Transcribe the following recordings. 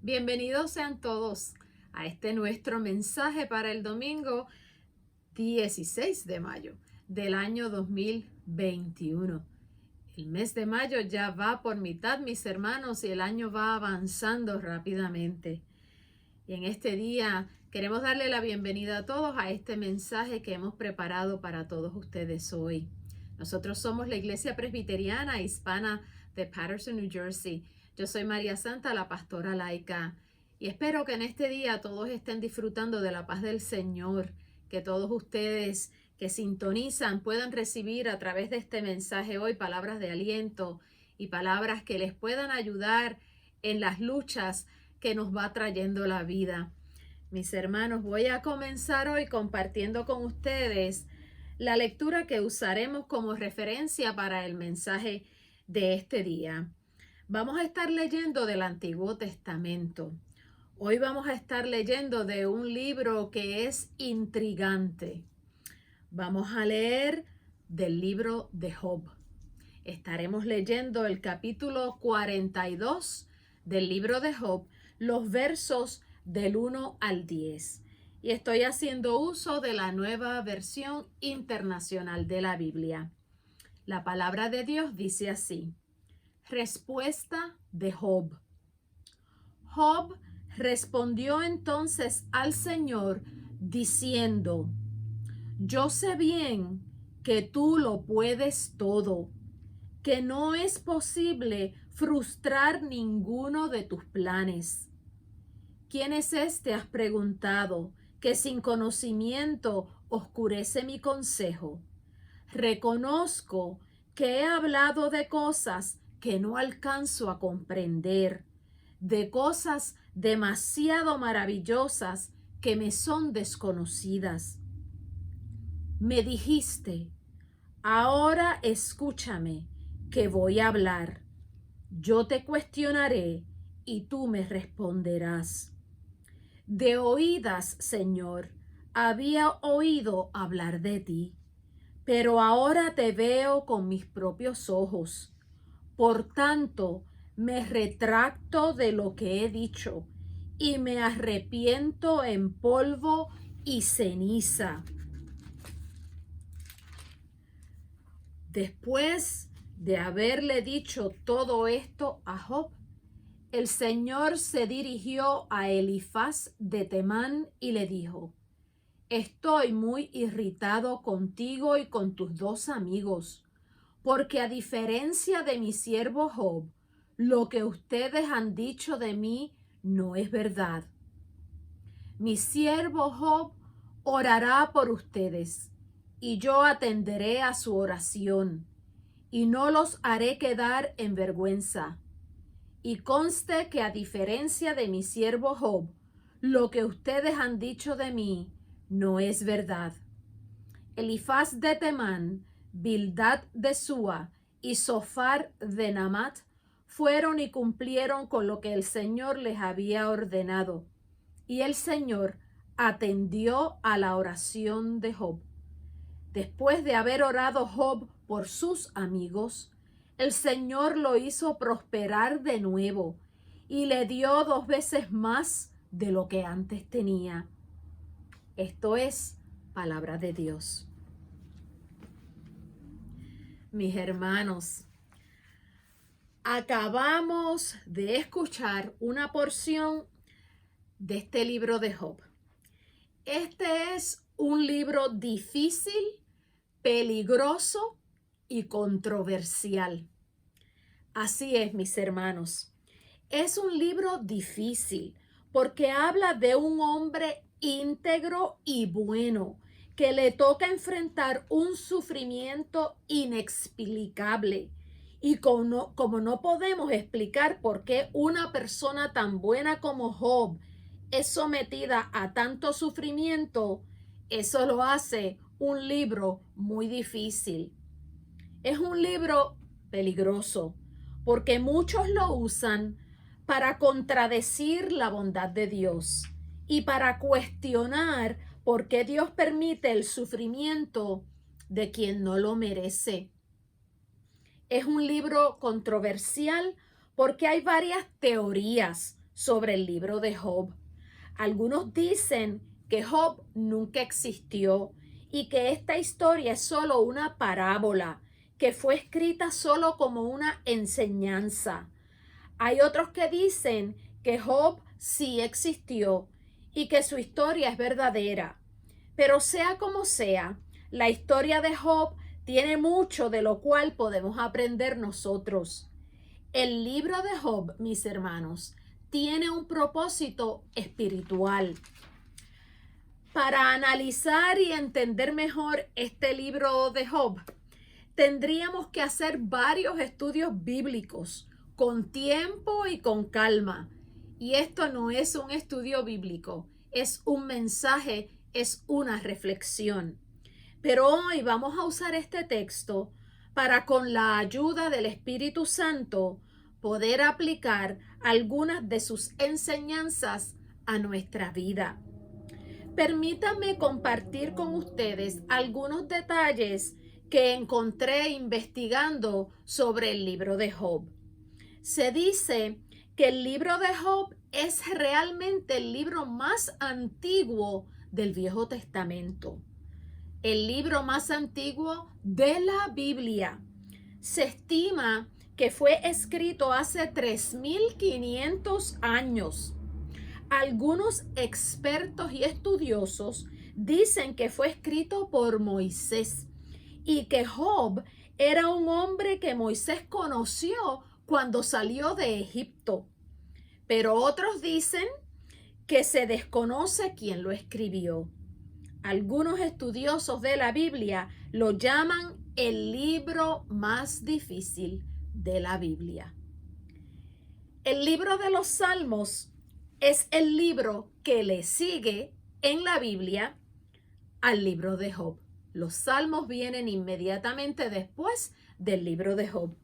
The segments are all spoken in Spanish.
Bienvenidos sean todos a este nuestro mensaje para el domingo 16 de mayo del año 2021. El mes de mayo ya va por mitad, mis hermanos, y el año va avanzando rápidamente. Y en este día queremos darle la bienvenida a todos a este mensaje que hemos preparado para todos ustedes hoy. Nosotros somos la Iglesia Presbiteriana Hispana de Paterson, New Jersey. Yo soy María Santa, la pastora laica, y espero que en este día todos estén disfrutando de la paz del Señor, que todos ustedes que sintonizan puedan recibir a través de este mensaje hoy palabras de aliento y palabras que les puedan ayudar en las luchas que nos va trayendo la vida. Mis hermanos, voy a comenzar hoy compartiendo con ustedes la lectura que usaremos como referencia para el mensaje de este día. Vamos a estar leyendo del Antiguo Testamento. Hoy vamos a estar leyendo de un libro que es intrigante. Vamos a leer del libro de Job. Estaremos leyendo el capítulo 42 del libro de Job, los versos del 1 al 10. Y estoy haciendo uso de la nueva versión internacional de la Biblia. La palabra de Dios dice así: Respuesta de Job. Job respondió entonces al Señor diciendo: Yo sé bien que tú lo puedes todo, que no es posible frustrar ninguno de tus planes. ¿Quién es este?, has preguntado, que sin conocimiento oscurece mi consejo. Reconozco que he hablado de cosas que no alcanzo a comprender, de cosas demasiado maravillosas que me son desconocidas. Me dijiste: ahora escúchame, que voy a hablar. Yo te cuestionaré y tú me responderás. De oídas, Señor, había oído hablar de ti, pero ahora te veo con mis propios ojos. Por tanto, me retracto de lo que he dicho y me arrepiento en polvo y ceniza. Después de haberle dicho todo esto a Job, el Señor se dirigió a Elifaz de Temán y le dijo: Estoy muy irritado contigo y con tus dos amigos, porque a diferencia de mi siervo Job, lo que ustedes han dicho de mí no es verdad. Mi siervo Job orará por ustedes, y yo atenderé a su oración, y no los haré quedar en vergüenza. Y conste que a diferencia de mi siervo Job, lo que ustedes han dicho de mí no es verdad. Elifaz de Temán, Bildad de Súa y Sofar de Namat fueron y cumplieron con lo que el Señor les había ordenado. Y el Señor atendió a la oración de Job. Después de haber orado Job por sus amigos, el Señor lo hizo prosperar de nuevo y le dio 2 veces más de lo que antes tenía. Esto es palabra de Dios. Mis hermanos, acabamos de escuchar una porción de este libro de Job. Este es un libro difícil, peligroso y controversial. Así es, mis hermanos. Es un libro difícil porque habla de un hombre íntegro y bueno que le toca enfrentar un sufrimiento inexplicable. Y como no podemos explicar por qué una persona tan buena como Job es sometida a tanto sufrimiento, eso lo hace un libro muy difícil. Es un libro peligroso porque muchos lo usan para contradecir la bondad de Dios y para cuestionar por qué Dios permite el sufrimiento de quien no lo merece. Es un libro controversial porque hay varias teorías sobre el libro de Job. Algunos dicen que Job nunca existió y que esta historia es solo una parábola, que fue escrita solo como una enseñanza. Hay otros que dicen que Job sí existió y que su historia es verdadera. Pero sea como sea, la historia de Job tiene mucho de lo cual podemos aprender nosotros. El libro de Job, mis hermanos, tiene un propósito espiritual. Para analizar y entender mejor este libro de Job, tendríamos que hacer varios estudios bíblicos con tiempo y con calma. Y esto no es un estudio bíblico, es un mensaje, es una reflexión. Pero hoy vamos a usar este texto para, con la ayuda del Espíritu Santo, poder aplicar algunas de sus enseñanzas a nuestra vida. Permítanme compartir con ustedes algunos detalles que encontré investigando sobre el libro de Job. Se dice que el libro de Job es realmente el libro más antiguo del Viejo Testamento. El libro más antiguo de la Biblia. Se estima que fue escrito hace 3500 años. Algunos expertos y estudiosos dicen que fue escrito por Moisés y que Job era un hombre que Moisés conoció cuando salió de Egipto. Pero otros dicen que se desconoce quién lo escribió. Algunos estudiosos de la Biblia lo llaman el libro más difícil de la Biblia. El libro de los Salmos es el libro que le sigue en la Biblia al libro de Job. Los Salmos vienen inmediatamente después del libro de Job.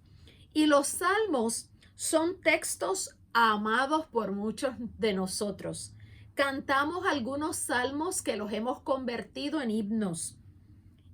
Y los Salmos son textos amados por muchos de nosotros. Cantamos algunos salmos que los hemos convertido en himnos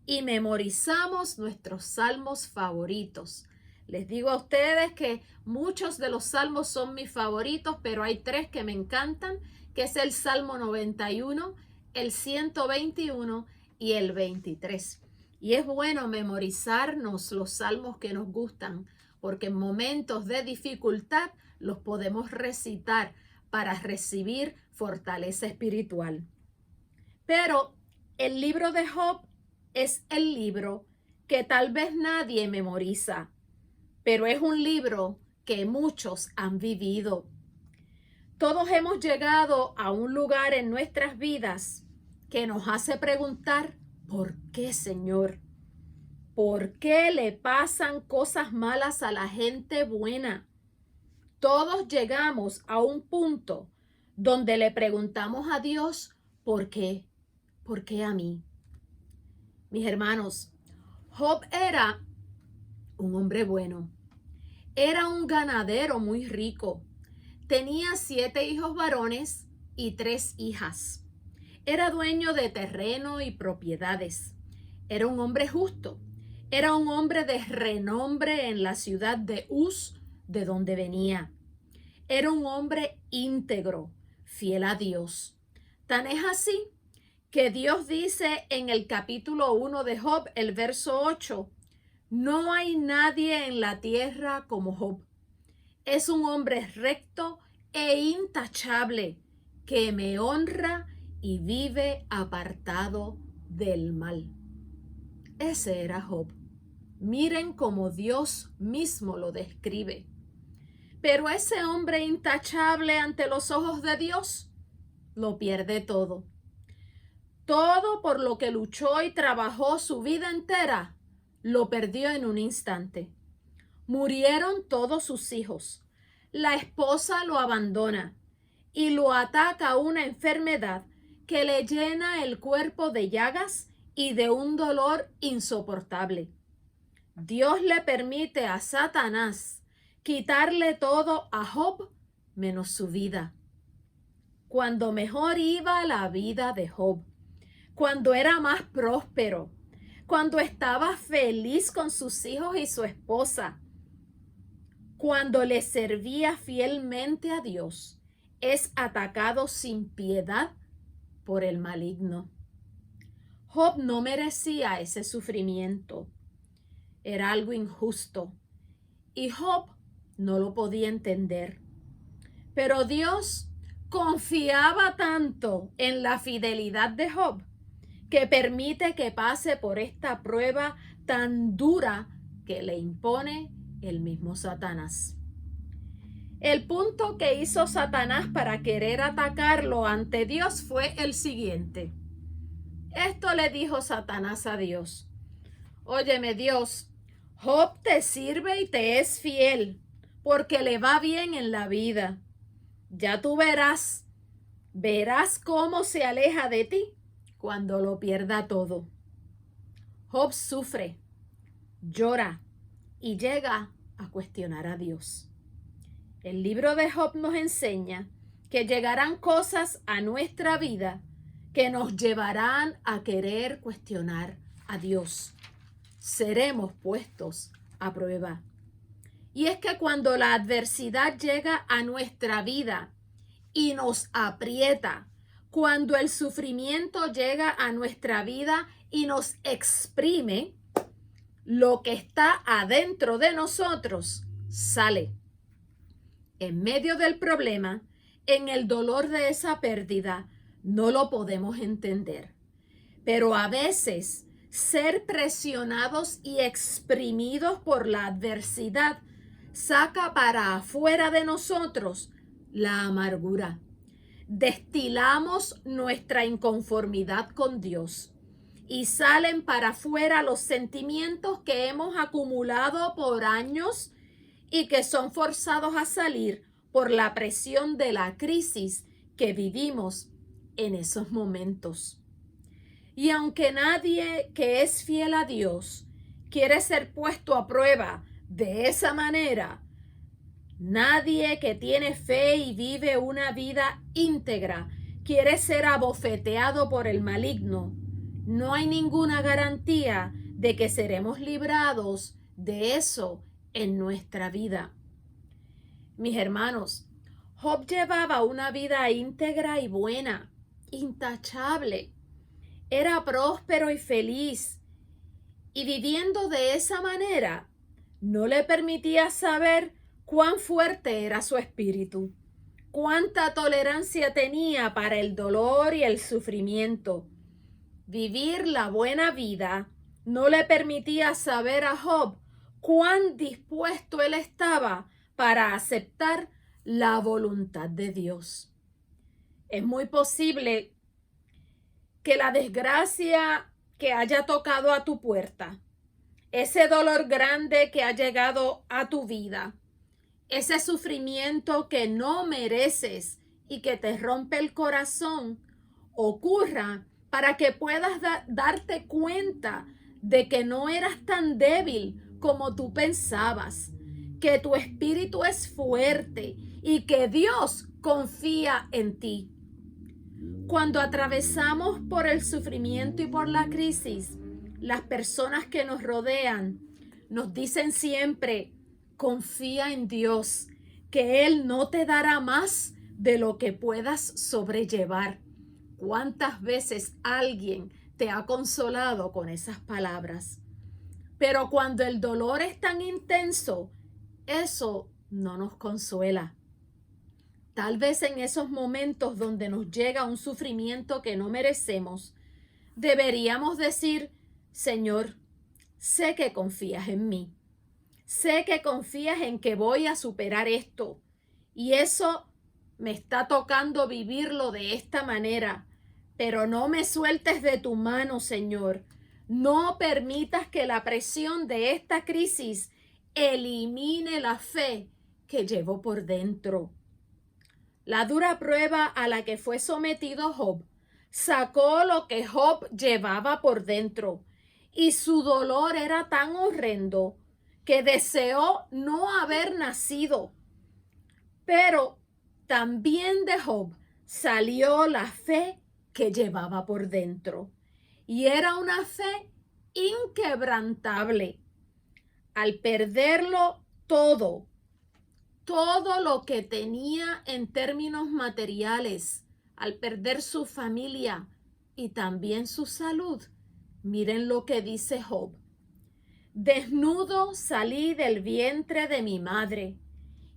y memorizamos nuestros salmos favoritos. Les digo a ustedes que muchos de los salmos son mis favoritos, pero hay tres que me encantan, que es el Salmo 91, el 121 y el 23. Y es bueno memorizarnos los salmos que nos gustan, porque en momentos de dificultad los podemos recitar para recibir fortaleza espiritual. Pero el libro de Job es el libro que tal vez nadie memoriza, pero es un libro que muchos han vivido. Todos hemos llegado a un lugar en nuestras vidas que nos hace preguntar, ¿por qué, Señor? ¿Por qué le pasan cosas malas a la gente buena? Todos llegamos a un punto donde le preguntamos a Dios, ¿por qué? ¿Por qué a mí? Mis hermanos, Job era un hombre bueno. Era un ganadero muy rico. Tenía 7 hijos varones y 3 hijas. Era dueño de terreno y propiedades. Era un hombre justo. Era un hombre de renombre en la ciudad de Uz, de donde venía. Era un hombre íntegro, fiel a Dios. Tan es así que Dios dice en el capítulo 1 de Job, el verso 8, no hay nadie en la tierra como Job. Es un hombre recto e intachable que me honra y vive apartado del mal. Ese era Job. Miren cómo Dios mismo lo describe. Pero ese hombre intachable ante los ojos de Dios lo pierde todo. Todo por lo que luchó y trabajó su vida entera, lo perdió en un instante. Murieron todos sus hijos. La esposa lo abandona y lo ataca una enfermedad que le llena el cuerpo de llagas y de un dolor insoportable. Dios le permite a Satanás quitarle todo a Job menos su vida. Cuando mejor iba la vida de Job, cuando era más próspero, cuando estaba feliz con sus hijos y su esposa, cuando le servía fielmente a Dios, es atacado sin piedad por el maligno. Job no merecía ese sufrimiento. Era algo injusto y Job no lo podía entender. Pero Dios confiaba tanto en la fidelidad de Job que permite que pase por esta prueba tan dura que le impone el mismo Satanás. El punto que hizo Satanás para querer atacarlo ante Dios fue el siguiente. Esto le dijo Satanás a Dios: óyeme, Dios, Job te sirve y te es fiel porque le va bien en la vida. Ya tú verás cómo se aleja de ti cuando lo pierda todo. Job sufre, llora y llega a cuestionar a Dios. El libro de Job nos enseña que llegarán cosas a nuestra vida que nos llevarán a querer cuestionar a Dios. Seremos puestos a prueba. Y es que cuando la adversidad llega a nuestra vida y nos aprieta, cuando el sufrimiento llega a nuestra vida y nos exprime, lo que está adentro de nosotros sale. En medio del problema, en el dolor de esa pérdida, no lo podemos entender. Pero a veces, ser presionados y exprimidos por la adversidad saca para afuera de nosotros la amargura. Destilamos nuestra inconformidad con Dios y salen para afuera los sentimientos que hemos acumulado por años y que son forzados a salir por la presión de la crisis que vivimos en esos momentos. Y aunque nadie que es fiel a Dios quiere ser puesto a prueba de esa manera, nadie que tiene fe y vive una vida íntegra quiere ser abofeteado por el maligno. No hay ninguna garantía de que seremos librados de eso en nuestra vida. Mis hermanos, Job llevaba una vida íntegra y buena, intachable. Era próspero y feliz. Y viviendo de esa manera, no le permitía saber cuán fuerte era su espíritu, cuánta tolerancia tenía para el dolor y el sufrimiento. Vivir la buena vida no le permitía saber a Job cuán dispuesto él estaba para aceptar la voluntad de Dios. Es muy posible que la desgracia que haya tocado a tu puerta, ese dolor grande que ha llegado a tu vida, ese sufrimiento que no mereces y que te rompe el corazón, ocurra para que puedas darte cuenta de que no eras tan débil como tú pensabas, que tu espíritu es fuerte y que Dios confía en ti. Cuando atravesamos por el sufrimiento y por la crisis, las personas que nos rodean nos dicen siempre: confía en Dios, que Él no te dará más de lo que puedas sobrellevar. ¿Cuántas veces alguien te ha consolado con esas palabras? Pero cuando el dolor es tan intenso, eso no nos consuela. Tal vez en esos momentos donde nos llega un sufrimiento que no merecemos, deberíamos decir: Señor, sé que confías en mí. Sé que confías en que voy a superar esto. Y eso me está tocando vivirlo de esta manera. Pero no me sueltes de tu mano, Señor. No permitas que la presión de esta crisis elimine la fe que llevo por dentro. La dura prueba a la que fue sometido Job sacó lo que Job llevaba por dentro, y su dolor era tan horrendo que deseó no haber nacido. Pero también de Job salió la fe que llevaba por dentro, y era una fe inquebrantable. Al perderlo todo todo lo que tenía en términos materiales, al perder su familia y también su salud. Miren lo que dice Job. Desnudo salí del vientre de mi madre,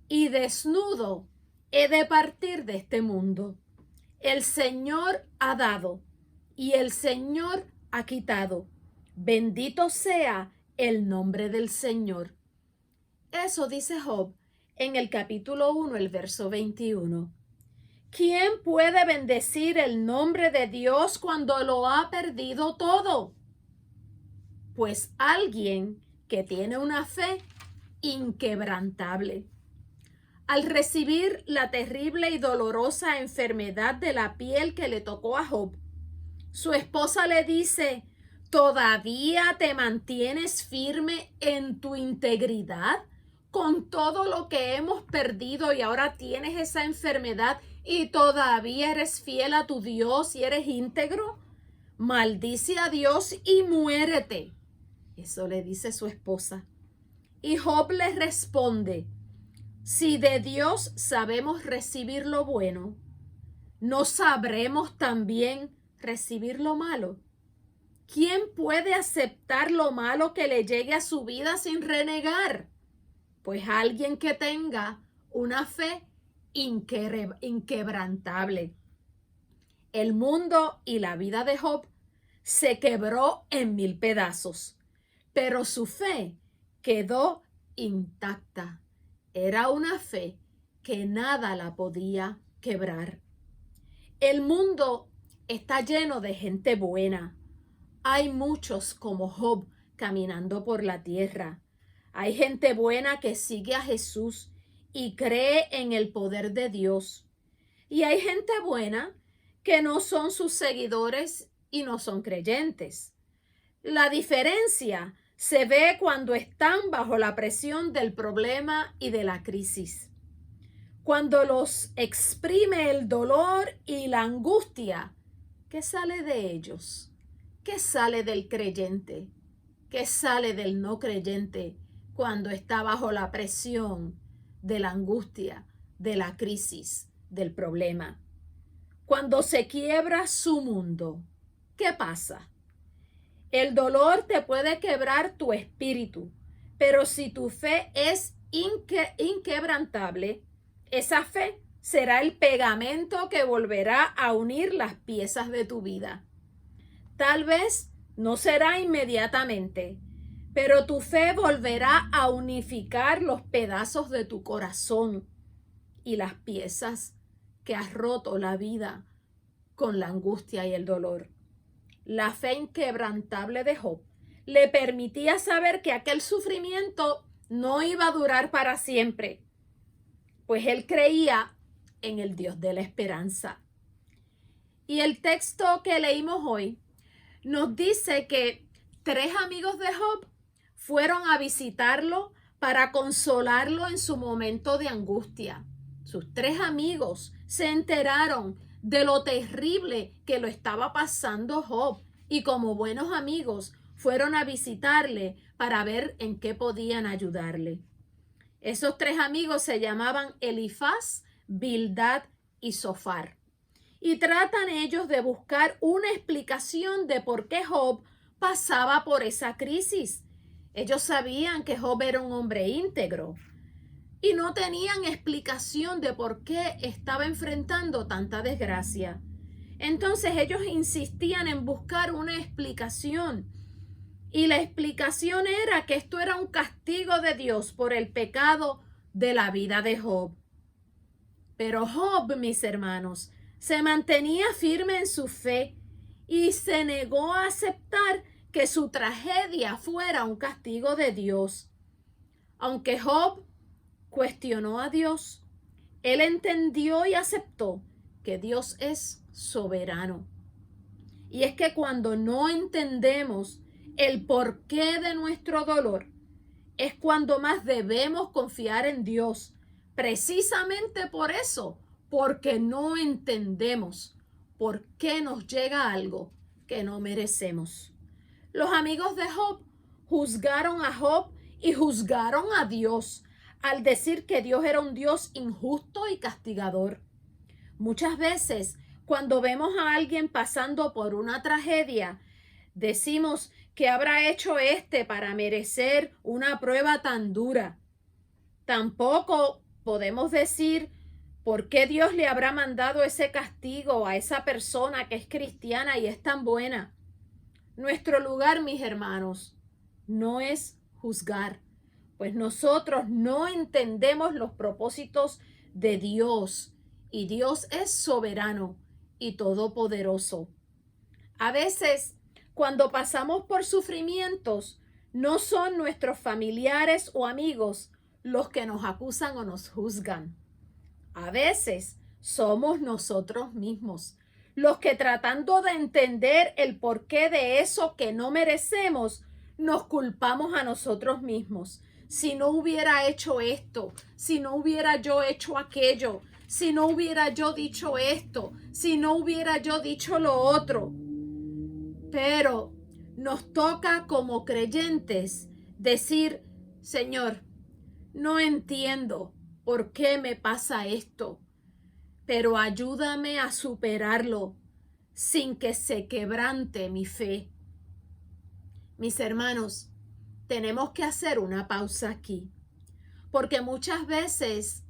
y desnudo he de partir de este mundo. El Señor ha dado, y el Señor ha quitado. Bendito sea el nombre del Señor. Eso dice Job en el capítulo 1, el verso 21. ¿Quién puede bendecir el nombre de Dios cuando lo ha perdido todo? Pues alguien que tiene una fe inquebrantable. Al recibir la terrible y dolorosa enfermedad de la piel que le tocó a Job, su esposa le dice: ¿todavía te mantienes firme en tu integridad con todo lo que hemos perdido y ahora tienes esa enfermedad y todavía eres fiel a tu Dios y eres íntegro? Maldice a Dios y muérete. Eso le dice su esposa. Y Job le responde: si de Dios sabemos recibir lo bueno, ¿no sabremos también recibir lo malo? ¿Quién puede aceptar lo malo que le llegue a su vida sin renegar? Pues alguien que tenga una fe inquebrantable. El mundo y la vida de Job se quebró en 1000 pedazos, pero su fe quedó intacta. Era una fe que nada la podía quebrar. El mundo está lleno de gente buena. Hay muchos como Job caminando por la tierra. Hay gente buena que sigue a Jesús y cree en el poder de Dios. Y hay gente buena que no son sus seguidores y no son creyentes. La diferencia se ve cuando están bajo la presión del problema y de la crisis. Cuando los exprime el dolor y la angustia, ¿qué sale de ellos? ¿Qué sale del creyente? ¿Qué sale del no creyente cuando está bajo la presión de la angustia, de la crisis, del problema? Cuando se quiebra su mundo, ¿qué pasa? El dolor te puede quebrar tu espíritu, pero si tu fe es inquebrantable, esa fe será el pegamento que volverá a unir las piezas de tu vida. Tal vez no será inmediatamente, pero tu fe volverá a unificar los pedazos de tu corazón y las piezas que has roto la vida con la angustia y el dolor. La fe inquebrantable de Job le permitía saber que aquel sufrimiento no iba a durar para siempre, pues él creía en el Dios de la esperanza. Y el texto que leímos hoy nos dice que 3 amigos de Job fueron a visitarlo para consolarlo en su momento de angustia. Sus 3 amigos se enteraron de lo terrible que lo estaba pasando Job y como buenos amigos fueron a visitarle para ver en qué podían ayudarle. Esos 3 amigos se llamaban Elifaz, Bildad y Zofar. Y tratan ellos de buscar una explicación de por qué Job pasaba por esa crisis. Ellos sabían que Job era un hombre íntegro y no tenían explicación de por qué estaba enfrentando tanta desgracia. Entonces ellos insistían en buscar una explicación. Y la explicación era que esto era un castigo de Dios por el pecado de la vida de Job. Pero Job, mis hermanos, se mantenía firme en su fe y se negó a aceptar que su tragedia fuera un castigo de Dios. Aunque Job cuestionó a Dios, él entendió y aceptó que Dios es soberano. Y es que cuando no entendemos el porqué de nuestro dolor, es cuando más debemos confiar en Dios. Precisamente por eso, porque no entendemos por qué nos llega algo que no merecemos. Los amigos de Job juzgaron a Job y juzgaron a Dios al decir que Dios era un Dios injusto y castigador. Muchas veces, cuando vemos a alguien pasando por una tragedia, decimos que habrá hecho para merecer una prueba tan dura. Tampoco podemos decir por qué Dios le habrá mandado ese castigo a esa persona que es cristiana y es tan buena. Nuestro lugar, mis hermanos, no es juzgar, pues nosotros no entendemos los propósitos de Dios y Dios es soberano y todopoderoso. A veces, cuando pasamos por sufrimientos, no son nuestros familiares o amigos los que nos acusan o nos juzgan. A veces somos nosotros mismos los que, tratando de entender el porqué de eso que no merecemos, nos culpamos a nosotros mismos. Si no hubiera hecho esto, si no hubiera yo hecho aquello, si no hubiera yo dicho esto, si no hubiera yo dicho lo otro. Pero nos toca como creyentes decir: Señor, no entiendo por qué me pasa esto, pero ayúdame a superarlo sin que se quebrante mi fe. Mis hermanos, tenemos que hacer una pausa aquí, porque muchas veces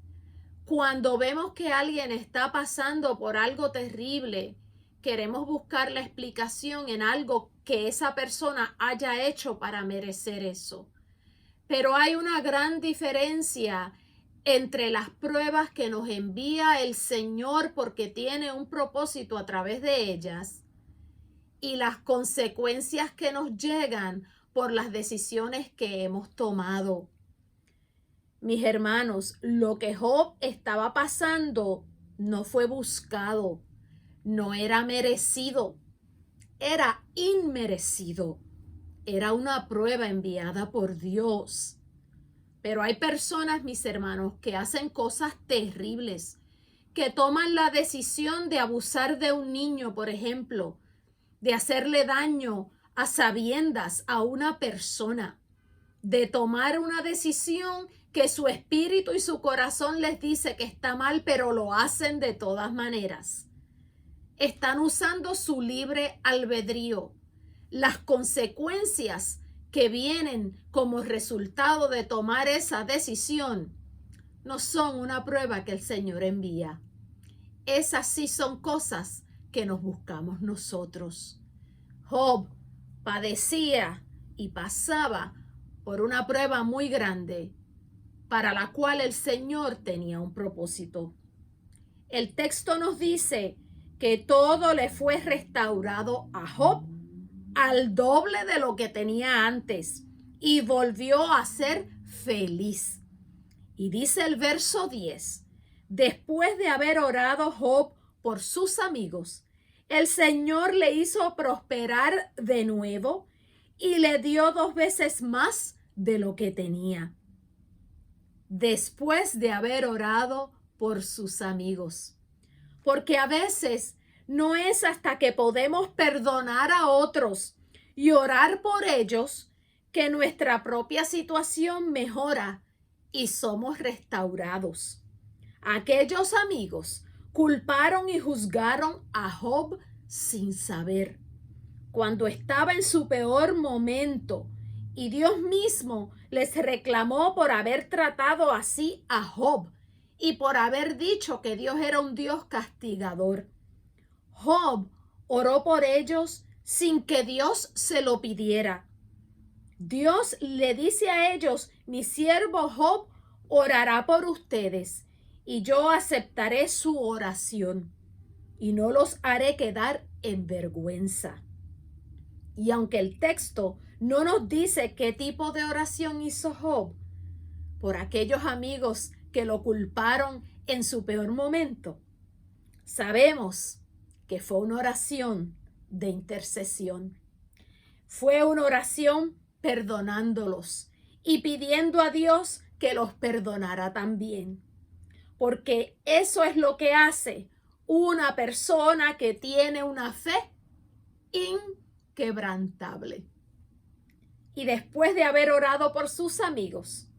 cuando vemos que alguien está pasando por algo terrible, queremos buscar la explicación en algo que esa persona haya hecho para merecer eso. Pero hay una gran diferencia entre las pruebas que nos envía el Señor porque tiene un propósito a través de ellas y las consecuencias que nos llegan por las decisiones que hemos tomado. Mis hermanos, lo que Job estaba pasando no fue buscado, no era merecido, era inmerecido. Era una prueba enviada por Dios. Pero hay personas, mis hermanos, que hacen cosas terribles, que toman la decisión de abusar de un niño, por ejemplo, de hacerle daño a sabiendas a una persona, de tomar una decisión que su espíritu y su corazón les dice que está mal, pero lo hacen de todas maneras. Están usando su libre albedrío. Las consecuencias que vienen como resultado de tomar esa decisión no son una prueba que el Señor envía. Esas sí son cosas que nos buscamos nosotros. Job padecía y pasaba por una prueba muy grande para la cual el Señor tenía un propósito. El texto nos dice que todo le fue restaurado a Job al doble de lo que tenía antes y volvió a ser feliz. Y dice el verso 10, después de haber orado Job por sus amigos, el Señor le hizo prosperar de nuevo y le dio 2 veces más de lo que tenía. Después de haber orado por sus amigos. Porque a veces no es hasta que podemos perdonar a otros y orar por ellos que nuestra propia situación mejora y somos restaurados. Aquellos amigos culparon y juzgaron a Job sin saber. Cuando estaba en su peor momento y Dios mismo les reclamó por haber tratado así a Job y por haber dicho que Dios era un Dios castigador. Job oró por ellos sin que Dios se lo pidiera. Dios le dice a ellos: mi siervo Job orará por ustedes y yo aceptaré su oración y no los haré quedar en vergüenza. Y aunque el texto no nos dice qué tipo de oración hizo Job por aquellos amigos que lo culparon en su peor momento, sabemos que fue una oración de intercesión. Fue una oración perdonándolos y pidiendo a Dios que los perdonara también. Porque eso es lo que hace una persona que tiene una fe inquebrantable. Y después de haber orado por sus amigos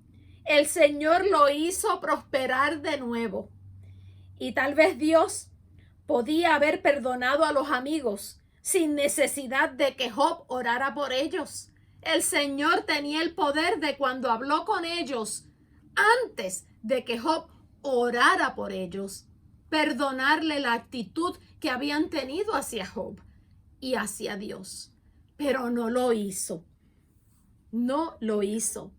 el Señor lo hizo prosperar de nuevo. Y tal vez Dios podía haber perdonado a los amigos sin necesidad de que Job orara por ellos. El Señor tenía el poder de, cuando habló con ellos, antes de que Job orara por ellos, perdonarle la actitud que habían tenido hacia Job y hacia Dios. Pero no lo hizo. No lo hizo.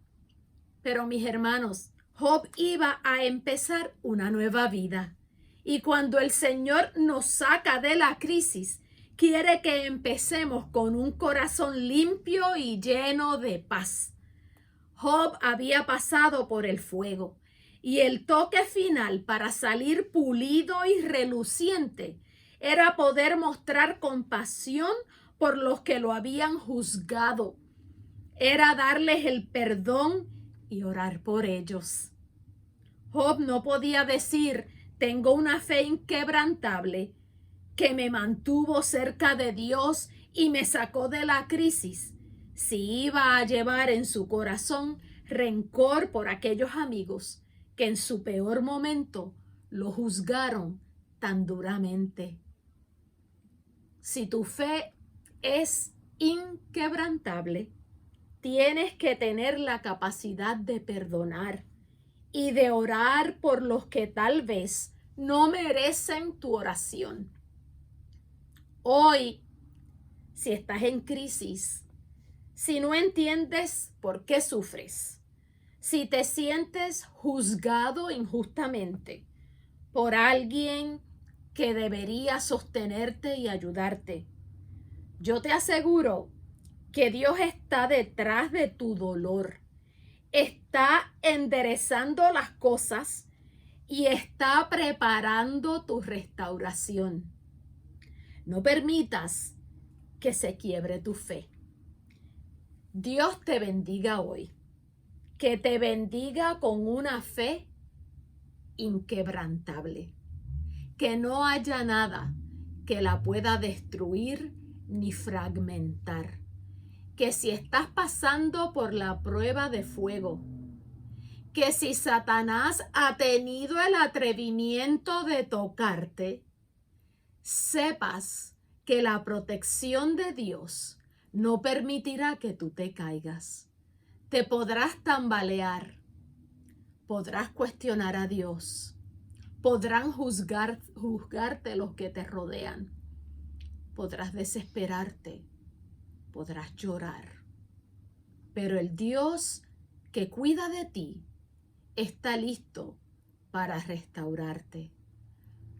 Pero mis hermanos, Job iba a empezar una nueva vida. Y cuando el Señor nos saca de la crisis, quiere que empecemos con un corazón limpio y lleno de paz. Job había pasado por el fuego y el toque final para salir pulido y reluciente era poder mostrar compasión por los que lo habían juzgado. Era darles el perdón y orar por ellos. Job no podía decir: tengo una fe inquebrantable que me mantuvo cerca de Dios y me sacó de la crisis, si iba a llevar en su corazón rencor por aquellos amigos que en su peor momento lo juzgaron tan duramente. Si tu fe es inquebrantable, tienes que tener la capacidad de perdonar y de orar por los que tal vez no merecen tu oración. Hoy, si estás en crisis, si no entiendes por qué sufres, si te sientes juzgado injustamente por alguien que debería sostenerte y ayudarte, yo te aseguro que Dios está detrás de tu dolor, está enderezando las cosas y está preparando tu restauración. No permitas que se quiebre tu fe. Dios te bendiga hoy, que te bendiga con una fe inquebrantable, que no haya nada que la pueda destruir ni fragmentar. Que si estás pasando por la prueba de fuego, que si Satanás ha tenido el atrevimiento de tocarte, sepas que la protección de Dios no permitirá que tú te caigas. Te podrás tambalear, podrás cuestionar a Dios, podrán juzgarte los que te rodean, podrás desesperarte, podrás llorar, pero el Dios que cuida de ti está listo para restaurarte.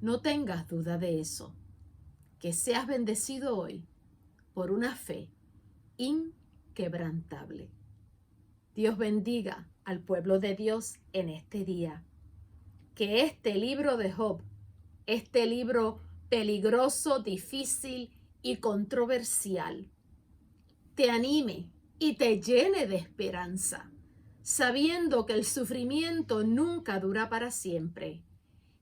No tengas duda de eso. Que seas bendecido hoy por una fe inquebrantable. Dios bendiga al pueblo de Dios en este día. Que este libro de Job, este libro peligroso, difícil y controversial, te anime y te llene de esperanza, sabiendo que el sufrimiento nunca dura para siempre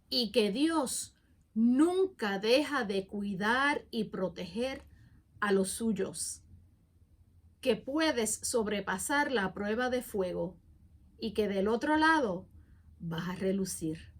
y que Dios nunca deja de cuidar y proteger a los suyos, que puedes sobrepasar la prueba de fuego y que del otro lado vas a relucir.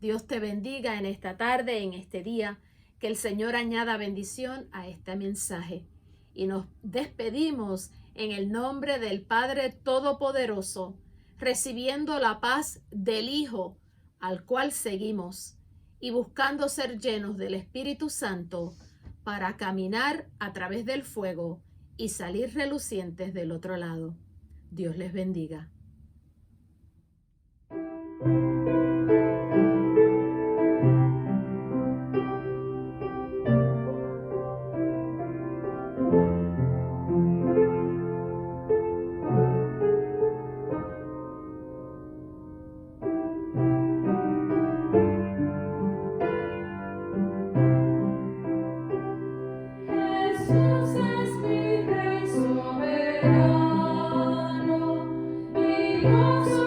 Dios te bendiga en esta tarde, en este día, que el Señor añada bendición a este mensaje. Y nos despedimos en el nombre del Padre Todopoderoso, recibiendo la paz del Hijo, al cual seguimos, y buscando ser llenos del Espíritu Santo para caminar a través del fuego y salir relucientes del otro lado. Dios les bendiga. Jesús es mi Rey soberano, mi gozo.